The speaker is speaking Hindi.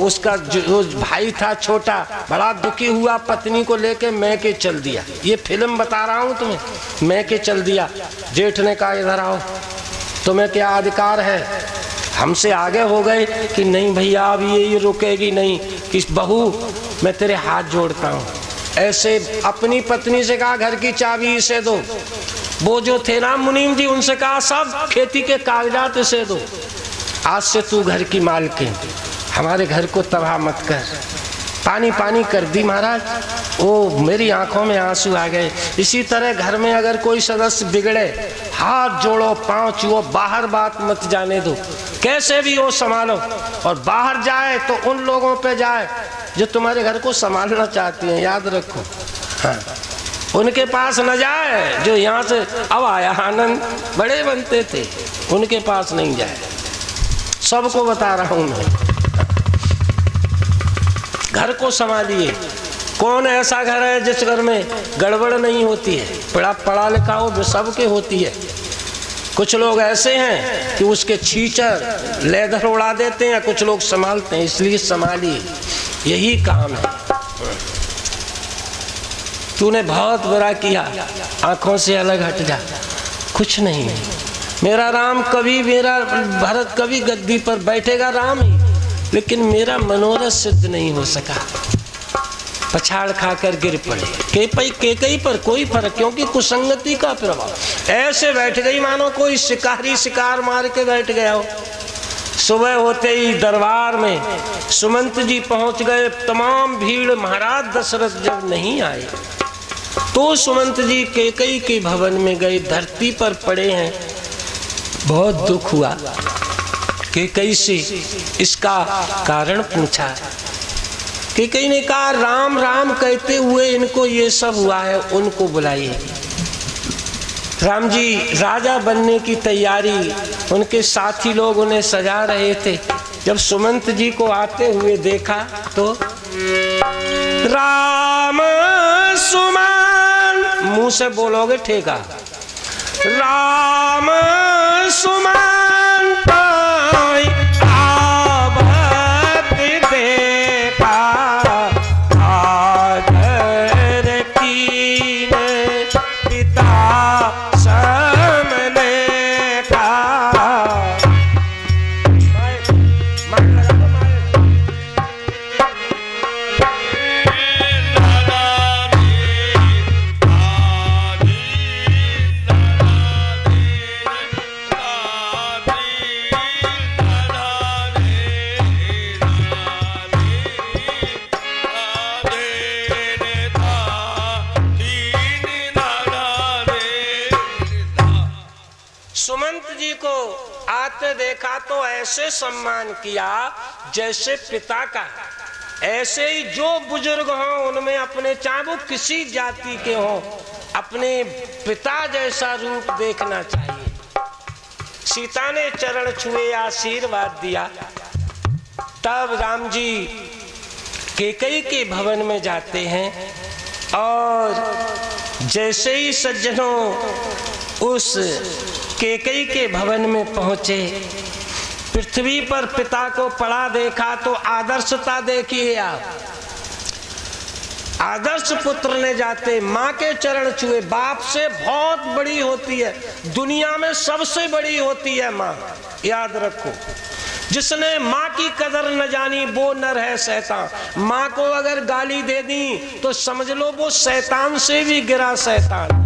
उसका जो भाई था छोटा, बड़ा दुखी हुआ, पत्नी को लेके मैके चल दिया। ये फिल्म बता रहा हूँ तुम्हें, मैके चल दिया। जेठ ने कहा इधर आओ, तुम्हें क्या अधिकार है, हमसे आगे हो गए कि नहीं भैया अब ये रुकेगी नहीं, कि बहू मैं तेरे हाथ जोड़ता हूँ। ऐसे अपनी पत्नी से कहा घर की चाबी इसे दो। वो जो थे ना मुनीम जी, उनसे कहा सब खेती के कागजात इसे दो, आज से तू घर की मालकिन, हमारे घर को तबाह मत कर। पानी पानी कर दी महाराज। ओ मेरी आंखों में आंसू आ गए। इसी तरह घर में अगर कोई सदस्य बिगड़े, हाथ जोड़ो पांव छुओ, बाहर बात मत जाने दो, कैसे भी हो संभालो। और बाहर जाए तो उन लोगों पे जाए जो तुम्हारे घर को संभालना चाहती हैं, याद रखो। हाँ, उनके पास न जाए जो यहाँ से अब आया आनंद बड़े बनते थे, उनके पास नहीं जाए। सबको बता रहा हूँ मैं, घर को संभालिए। कौन ऐसा घर है जिस घर में गड़बड़ नहीं होती है? पढ़ा लिखा हो सबके होती है। कुछ लोग ऐसे हैं कि उसके छींचर लेदर उड़ा देते हैं, कुछ लोग संभालते हैं, इसलिए संभालिए, यही काम है। तूने बहुत बुरा किया, आंखों से अलग हट जा, कुछ नहीं। मेरा राम कभी, मेरा भरत कभी गद्दी पर बैठेगा राम ही, लेकिन मेरा मनोरथ सिद्ध नहीं हो सका। पछाड़ खाकर गिर पड़े। केकई पर कोई फर्क, क्योंकि कुसंगति का प्रभाव। ऐसे बैठ गई मानो कोई शिकारी शिकार मार के बैठ गया हो। सुबह होते ही दरबार में सुमंत जी पहुंच गए। तमाम भीड़, महाराज दशरथ जब नहीं आए तो सुमंत जी केकई के भवन में गए, धरती पर पड़े हैं। बहुत दुख हुआ। केकई से इसका कारण पूछा। केकई ने कहा राम राम कहते हुए इनको ये सब हुआ है, उनको बुलाइए। राम जी राजा बनने की तैयारी, उनके साथी लोग उन्हें सजा रहे थे। जब सुमंत जी को आते हुए देखा तो राम सुमन, मुंह से बोलोगे ठेका, राम सुमन पाई आवत देखा, आदर कीने पिता सामने का। सुमंत जी को आते देखा तो ऐसे सम्मान किया जैसे पिता का। ऐसे ही जो बुजुर्ग हों उनमें अपने, चाहे वो किसी जाति के हों, अपने पिता जैसा रूप देखना चाहिए। सीता ने चरण छुए, आशीर्वाद दिया। तब राम जी केकई के भवन में जाते हैं और जैसे ही सज्जनों उस केकई के भवन में पहुंचे, पृथ्वी पर पिता को पड़ा देखा तो आदर्शता देखिए आप। आदर्श पुत्र ने जाते माँ के चरण छुए। बाप से बहुत बड़ी होती है, दुनिया में सबसे बड़ी होती है माँ, याद रखो। जिसने माँ की कदर न जानी वो नर है शैतान। माँ को अगर गाली दे दी तो समझ लो वो शैतान से भी गिरा शैतान।